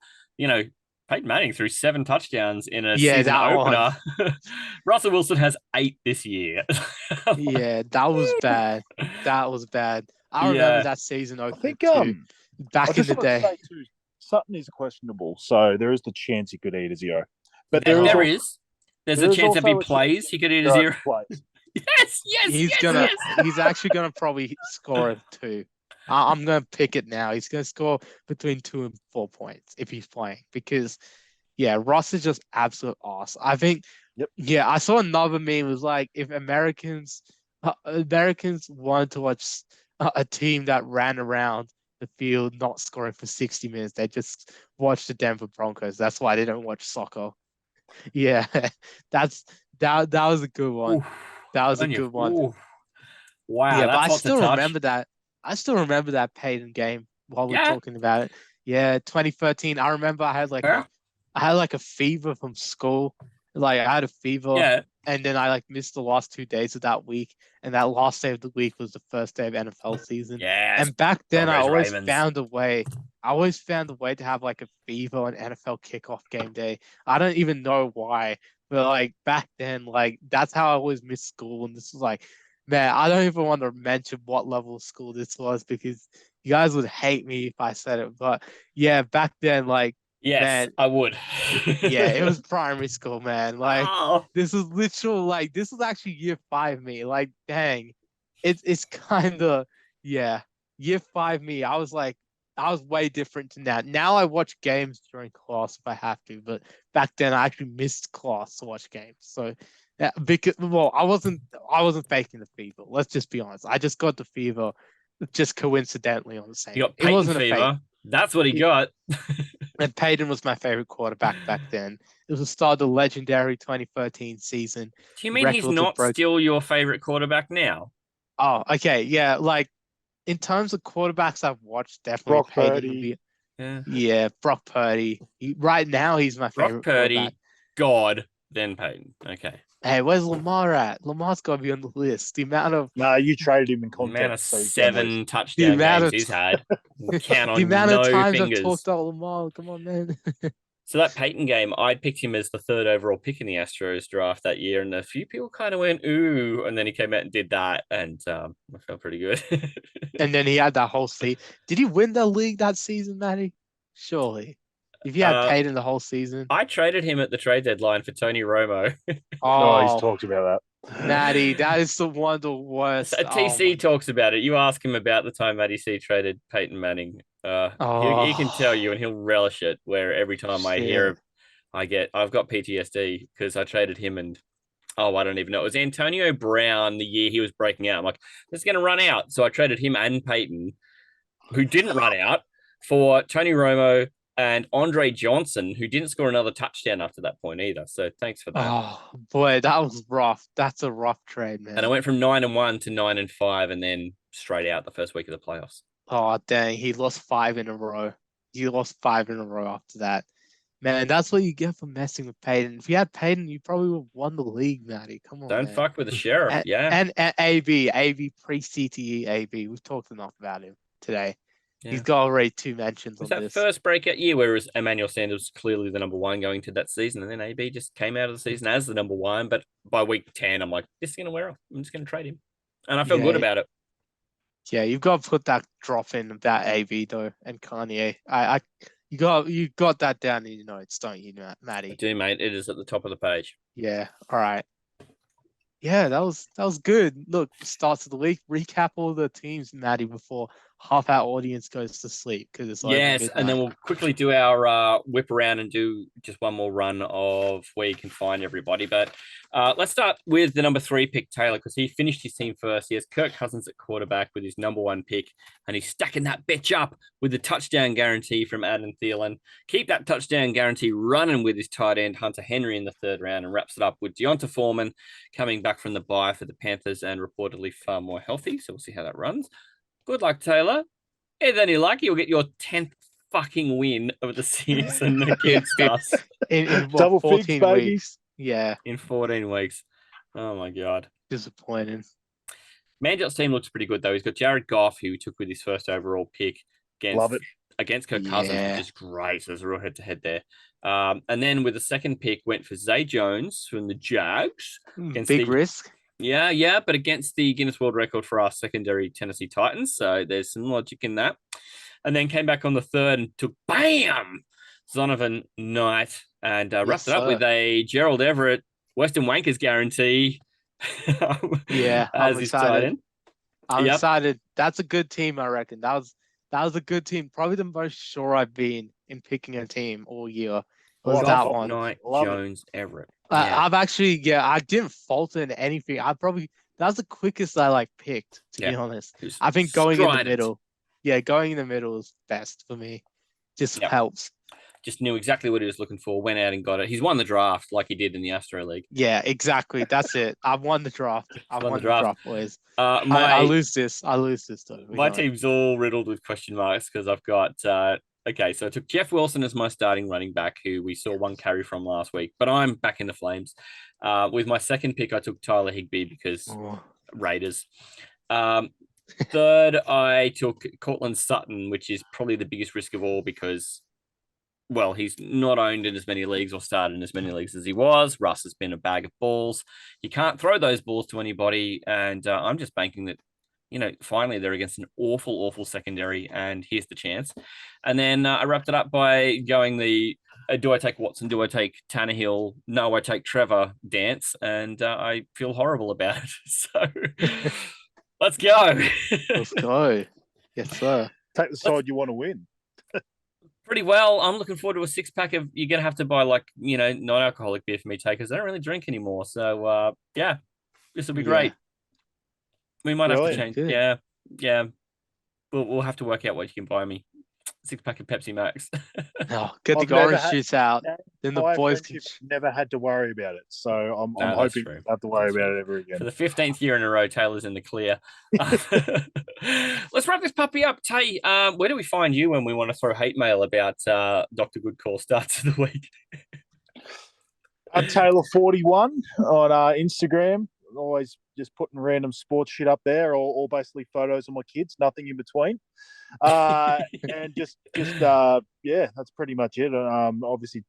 Peyton Manning threw 7 touchdowns in a season that opener. Russell Wilson has 8 this year. Yeah, that was bad. That was bad. I remember that season I opener think too. I Back in just the want to day. say too, Sutton is questionable, so there is the chance he could eat a 0. But There also, is. There's there a is chance if also he a chance plays, he could eat a Zero 0. plays. Yes, yes, He's actually gonna probably score a 2. I'm gonna pick it now. He's gonna score between 2 and 4 points if he's playing because Ross is just absolute ass. I think I saw another meme. It was like if Americans wanted to watch a team that ran around the field not scoring for 60 minutes, they just watch the Denver Broncos. That's why they don't watch soccer. Yeah, that was a good one. Oof. That was a good one. Oof. Wow, Yeah, but I that's hot to still touch. remember that. I still remember that Peyton game while we're Yeah. talking about it. Yeah, 2013. I remember I had like a fever from school. Like I had a fever, Yeah. and then I missed the last 2 days of that week. And that last day of the week was the first day of NFL season. Yeah. And back then, I Broncos, always Ravens. found a way. I always found a way to have like a fever on NFL kickoff game day. I don't even know why, but like back then, like that's how I always missed school. And this was like, man, I don't even want to mention what level of school this was because you guys would hate me if I said it. But yeah, back then, like, Yes, man, I would. yeah, it was primary school, man. Like Oh. this is literal, like this is actually year 5 me. Like, dang, it's kind of year 5 me. I was way different to now. Now I watch games during class if I have to, but back then I actually missed class to watch games. So because I wasn't faking the fever. Let's just be honest. I just got the fever, just coincidentally on the same. You got It Peyton wasn't a fever. fake. That's what he got. And Peyton was my favorite quarterback back then. It was the start of the legendary 2013 season. Do you mean he's Records not broke- still your favorite quarterback now? Oh, okay, yeah. Like in terms of quarterbacks I've watched, definitely Brock Peyton would Purdy. be. Yeah, Brock Purdy. Right now, he's my Brock favorite Purdy, quarterback. God, then Peyton. Okay. Hey, where's Lamar at? Lamar's got to be on the list. The amount of No, you traded him in The amount of context. so you can lose. 7 touchdown amount games of he's t- had. Count on the amount no of times fingers. I've talked about Lamar. Come on, man. So that Peyton game, I picked him as the 3rd overall pick in the Astros draft that year, and a few people kind of went ooh, and then he came out and did that, and I felt pretty good. And then he had that whole season. Did he win the league that season, Matty? Surely. If you had Peyton the whole season. I traded him at the trade deadline for Tony Romo. No, he's talked about that. Matty, that is one of the worst. So TC talks about it. You ask him about the time Matty C traded Peyton Manning. He can tell you, and he'll relish it. Where every time I hear, I've got PTSD because I traded him, and I don't even know. It was Antonio Brown the year he was breaking out. I'm like, this is going to run out, so I traded him and Peyton, who didn't run out, for Tony Romo and Andre Johnson, who didn't score another touchdown after that point either. So thanks for that. Oh boy, that was rough. That's a rough trade, man. And I went from 9-1 to 9-5, and then straight out the first week of the playoffs. Oh dang, he lost 5 in a row. He lost 5 in a row after that. Man, that's what you get for messing with Peyton. If you had Peyton, you probably would have won the league, Matty. Come on. Don't man. fuck with the sheriff. And AB pre-CTE AB. We've talked enough about him today. Yeah. He's got already 2 mentions Was on that this. first breakout year where Emmanuel Sanders was clearly the number 1 going to that season, and then AB just came out of the season as the number 1. But by week 10, I'm like, this is going to wear off. I'm just going to trade him. And I felt good about it. Yeah, you've got to put that drop in about AB though and Kanye. You got that down in your notes, don't you, Matty? I do, mate. It is at the top of the page. Yeah. All right. Yeah, that was good. Look, starts of the week. Recap all the teams, Matty, before half our audience goes to sleep because it's over Yes, and then midnight. we'll quickly do our whip around and do just one more run of where you can find everybody. But let's start with the number 3 pick, Taylor, because he finished his team first. He has Kirk Cousins at quarterback with his number 1 pick, and he's stacking that bitch up with the touchdown guarantee from Adam Thielen. Keep that touchdown guarantee running with his tight end, Hunter Henry, in the 3rd round, and wraps it up with Deonta Foreman coming back from the bye for the Panthers and reportedly far more healthy. So we'll see how that runs. Good luck, Taylor. And then you're lucky you'll get your 10th fucking win of the season against us In what, Double figs, 14 baby. weeks. Yeah, in 14 weeks. Oh my God. disappointing. Manjot's team looks pretty good though. He's got Jared Goff, who he took with his first overall pick Love it. against Kirk Cousins, Yeah. which is great. So there's a real head-to-head there. And then with the second pick, went for Zay Jones from the Jags. Against Big the- risk. Yeah, but against the Guinness World Record for our secondary Tennessee Titans. So there's some logic in that. And then came back on the 3rd and took, bam, Zonovan Knight, and wrapped it up sir. with a Gerald Everett Western Wankers guarantee. Yeah, as I'm his tight excited. end. I'm Yep. excited. That's a good team, I reckon. That was a good team. Probably the most sure I've been in picking a team all year. Was Love that it. one? Knight, Love it. Jones, Everett. Yeah. I've actually, I didn't falter in anything. That was the quickest I picked, to be Yeah. honest. Who's I think going in the strident. middle. Yeah, going in the middle is best for me. Just Yep. helps. Just knew exactly what he was looking for, went out and got it. He's won the draft like he did in the Astro League. Yeah, exactly. That's it. I've won the draft. I've Won the won the draft. draft, boys. My I lose this. I lose this though. We my know it. team's all riddled with question marks because I've got okay, so I took Jeff Wilson as my starting running back, who we saw one carry from last week, but I'm back in the flames. With my second pick, I took Tyler Higbee because Oh, Raiders. Third, I took Cortland Sutton, which is probably the biggest risk of all because, well, he's not owned in as many leagues or started in as many leagues as he was. Russ has been a bag of balls. He can't throw those balls to anybody, and I'm just banking that, finally they're against an awful, awful secondary, and here's the chance. And then I wrapped it up by going the do I take Watson, do I take Tannehill, no, I take Trevor dance, and I feel horrible about it. So let's go. let's go. Yes, sir. Take the side you want to win. Pretty well. I'm looking forward to a 6-pack of, you're going to have to buy non-alcoholic beer for me, takers. I don't really drink anymore. So, yeah, this will be Yeah. great. We might have to Brilliant. change. Good. Yeah. We'll have to work out what you can buy me. 6-pack of Pepsi Max. Oh, get I've the never orange had- juice out. Then the My boys can. friendship never had to worry about it, so I'm No, that's hoping true. I don't have to worry That's about true. it ever again. For the 15th year in a row, Taylor's in the clear. Let's wrap this puppy up. Tay, where do we find you when we want to throw hate mail about Dr. Good Call starts of the week? I'm Taylor41 on Instagram. Always just putting random sports shit up there, or basically photos of my kids, nothing in between. And just yeah, that's pretty much it. Obviously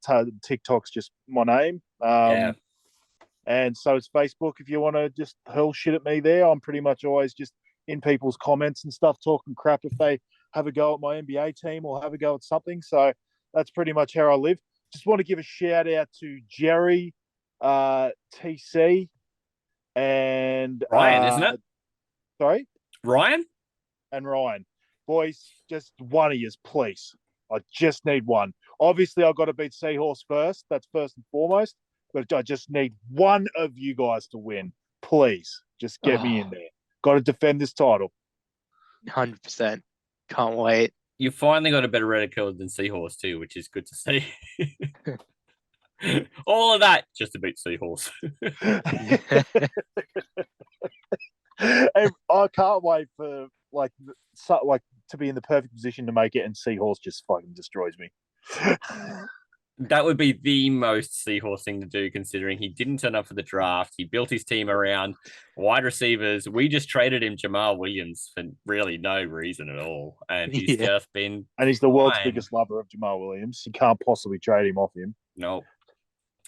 TikTok's just my name. Yeah. And so it's Facebook. If you want to just hurl shit at me there, I'm pretty much always just in people's comments and stuff, talking crap if they have a go at my NBA team or have a go at something. So that's pretty much how I live. Just want to give a shout out to Jerry, TC, and Ryan, isn't it? Sorry, Ryan? and Ryan. Boys, just one of yous, please. I just need one. Obviously, I've got to beat Seahorse first. That's first and foremost. But I just need one of you guys to win. Please, just get me in there. Got to defend this title. 100%. Can't wait. You finally got a better record than Seahorse too, which is good to see. All of that just to beat Seahorse. And I can't wait for to be in the perfect position to make it, and Seahorse just fucking destroys me. That would be the most Seahorse thing to do, considering he didn't turn up for the draft. He built his team around wide receivers. We just traded him Jamal Williams for really no reason at all. And he's just been And he's the world's fine. biggest lover of Jamal Williams. You can't possibly trade him off him. No,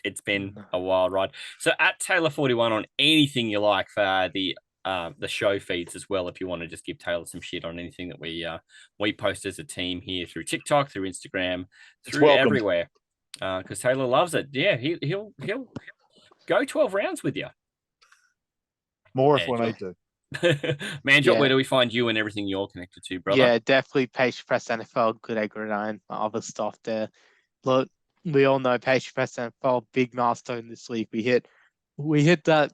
it's been a wild ride. So at Taylor41 on anything you like for the show feeds as well, if you want to just give Taylor some shit on anything that we post as a team here through TikTok, through Instagram, through welcomed. everywhere. Because Taylor loves it. Yeah, he'll go 12 rounds with you. More if Yeah, we need to. Manjot, Yeah. where do we find you and everything you're connected to, brother? Yeah, definitely Pastry Press NFL, Good Egg Gridiron, other stuff there. Look, we all know Pastry Press NFL, big milestone this week. We hit that,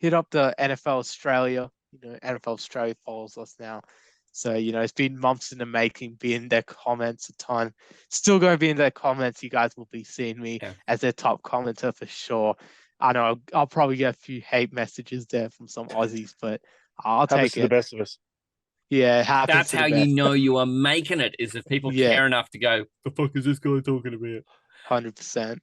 hit up the NFL Australia. NFL Australia follows us now. So, it's been months in the making, be in their comments a ton. Still going to be in their comments. You guys will be seeing me as their top commenter for sure. I know I'll probably get a few hate messages there from some Aussies, but I'll Happens take to the it. best of us. Yeah, it happens That's to the how best. you know you are making it, is if people Yeah. care enough to go, the fuck is this guy talking about? 100%.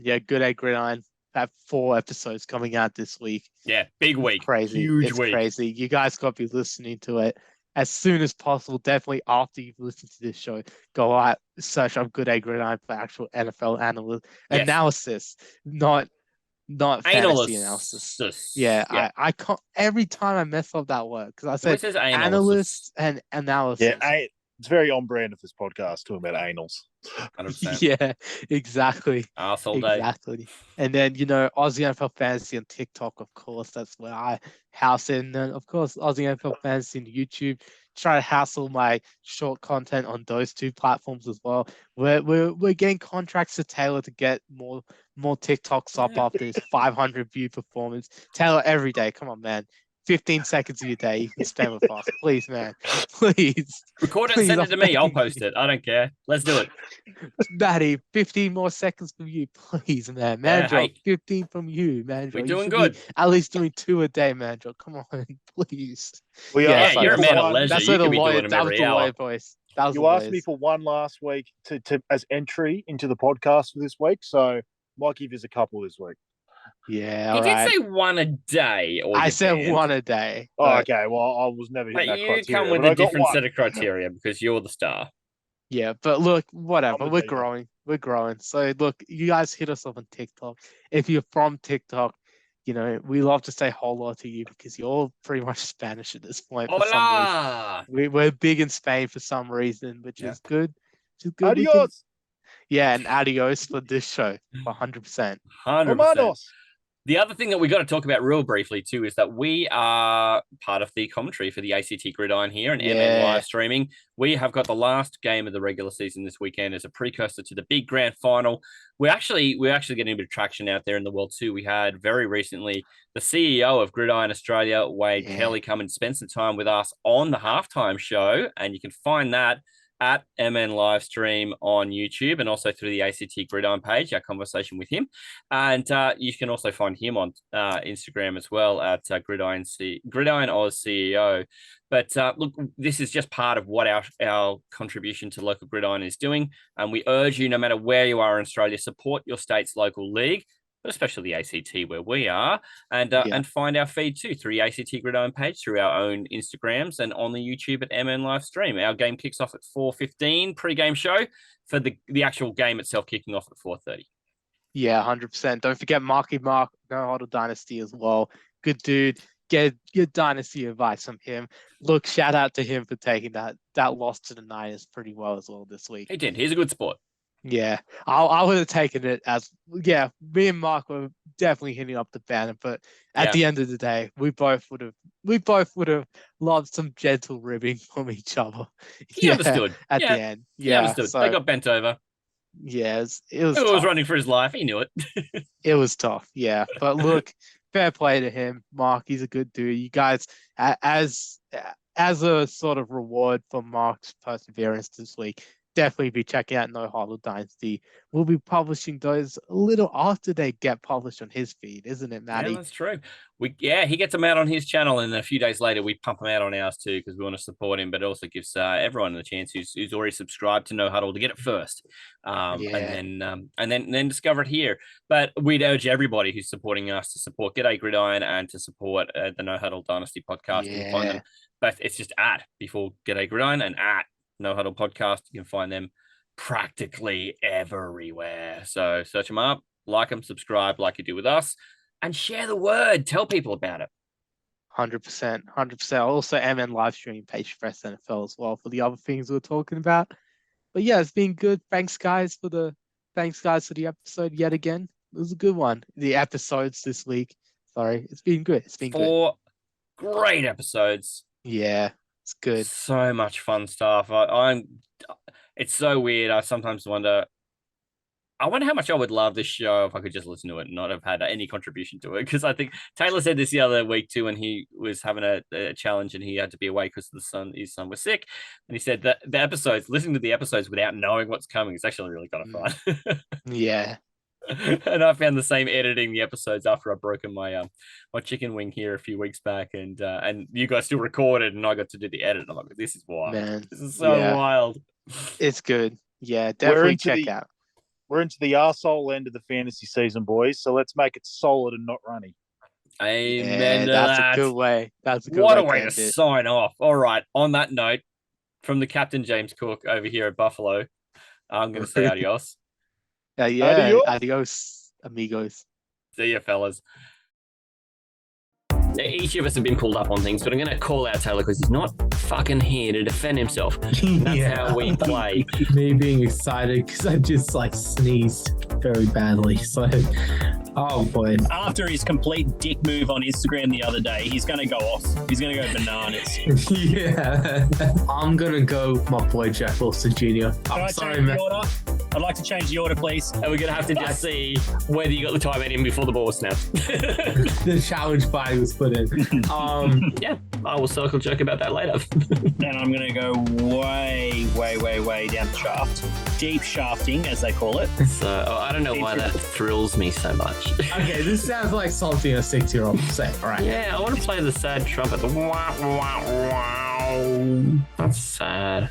Yeah, Good Egg Gridiron. Have 4 episodes coming out this week. Yeah, big week. Crazy. Huge It's week. crazy. You guys got to be listening to it as soon as possible. Definitely after you've listened to this show, go out, search up Good Egg Gridiron for actual NFL Yes. analysis, not fantasy analysis. Yeah, I can't. Every time I mess up that word because I It always said says analysis. analyst and analysis. Yeah, it's very on brand of this podcast talking about anals. 100%. Yeah, exactly. Arsehole day. Exactly. And then, Aussie NFL Fantasy on TikTok, of course, that's where I house it. And then, of course, Aussie NFL Fantasy on YouTube. Try to hassle my short content on those 2 platforms as well. We're getting contracts to Taylor to get more TikToks up after his 500 view performance. Taylor, every day, come on, man. 15 seconds of your day you can spend with us. Please, man. Please. Record it and send it to me. I'll post it. I don't care. Let's do it. Maddie, 15 more seconds from you, please, man. Mandro, 15 from you, Mandro. We're You doing should good. be at least doing 2 a day, Mandro. Come on, please. Yeah, sorry, you're a man of one- leisure. That's You where the could be lawyer, doing them that was every the hour. lawyer voice. That was You the asked lawyers. me for one last week to as entry into the podcast for this week, so might give you a couple this week. Yeah, You all did right. say 1 a day. Or I you said banned. 1 a day. Oh, but- okay. Well, I was never But hitting that you criteria. come with but I a got different one. set of criteria because you're the star. Yeah, but look, whatever. I'm a We're diva. growing. We're growing. So look, you guys hit us up on TikTok. If you're from TikTok, we love to say hola to you because you're pretty much Spanish at this point for some reason. Hola! We're big in Spain for some reason, which is good. Which is good. Adios. Yeah, and adios for this show, 100%. 100%. Hermanos. The other thing that we got to talk about real briefly too is that we are part of the commentary for the ACT Gridiron here and MN live streaming. We have got the last game of the regular season this weekend as a precursor to the big grand final. We're actually getting a bit of traction out there in the world too. We had very recently the CEO of Gridiron Australia, Wade Kelly, come and spend some time with us on the halftime show, and you can find that at MN Livestream on YouTube and also through the ACT Gridiron page, our conversation with him. And you can also find him on Instagram as well at Gridiron Oz CEO. But look, this is just part of what our contribution to local Gridiron is doing. And we urge you, no matter where you are in Australia, support your state's local league, but especially the ACT where we are, and find our feed too through the ACT Gridiron page, through our own Instagrams, and on the YouTube at MN Livestream. Our game kicks off at 4:15 pre-game show for the actual game itself kicking off at 4:30. Yeah, 100%. Don't forget Marky Mark, No Huddle Dynasty as well. Good dude. Get dynasty advice from him. Look, shout out to him for taking that loss to the Niners pretty well as well this week. He did. He's a good sport. Yeah, I would have taken it as, me and Mark were definitely hitting up the banner, but at the end of the day, we both would have loved some gentle ribbing from each other. He understood. At the end. He understood. So, they got bent over. Yeah, it was Who tough. was running for his life? He knew it. It was tough, yeah. But look, fair play to him. Mark, he's a good dude. You guys, as a sort of reward for Mark's perseverance this week, definitely be checking out No Huddle Dynasty. We'll be publishing those a little after they get published on his feed, isn't it, Matty? Yeah, that's true. He gets them out on his channel, and a few days later we pump them out on ours too because we want to support him. But it also gives everyone the chance who's already subscribed to No Huddle to get it first, and then discover it here. But we'd urge everybody who's supporting us to support G'day Gridiron and to support the No Huddle Dynasty podcast. You can find them, but it's just at before G'day Gridiron and at No Huddle Podcast. You can find them practically everywhere. So search them up, like them, subscribe like you do with us, and share the word. Tell people about it. 100%. 100%. Also, MN live streaming page for NFL as well for the other things we're talking about. But yeah, it's been good. Thanks guys for the episode yet again. It was a good one. The episodes this week. Sorry, it's been good. It's been good. 4 Great episodes. Yeah, it's good. So much fun stuff. It's so weird. I sometimes wonder how much I would love this show if I could just listen to it and not have had any contribution to it. Because I think Taylor said this the other week too, when he was having a challenge and he had to be away because his son was sick. And he said that listening to the episodes without knowing what's coming is actually really kind of fun. Yeah. And I found the same editing the episodes after I'd broken my my chicken wing here a few weeks back, and you guys still recorded, and I got to do the edit. I'm like, this is wild. Man. This is so wild. It's good. Yeah, definitely check out. We're into the arsehole end of the fantasy season, boys. So let's make it solid and not runny. Amen. That's a good way. That's a good what way. a way to sign off. All right. On that note, from the Captain James Cook over here at Buffalo, I'm going to say adios. Adios, amigos. See ya, fellas. Now, each of us have been pulled up on things, but I'm going to call out Taylor because he's not fucking here to defend himself. And that's how we play. Me being excited because I just sneezed very badly. So, oh boy. After his complete dick move on Instagram the other day, he's going to go off. He's going to go bananas. Yeah. I'm going to go my boy Jack Wilson Jr. I'm sorry, man. I'd like to change the order, please. And we're going to have to just see whether you got the time in before the ball was snapped. The challenge body was put in. Yeah, I will circle jerk about that later. And I'm going to go way down the shaft. Deep shafting, as they call it. So I don't know why that thrills me so much. Okay, this sounds like something a 6-year-old would say. All right. Yeah, I want to play the sad trumpet. The wow, wow, wow. That's sad.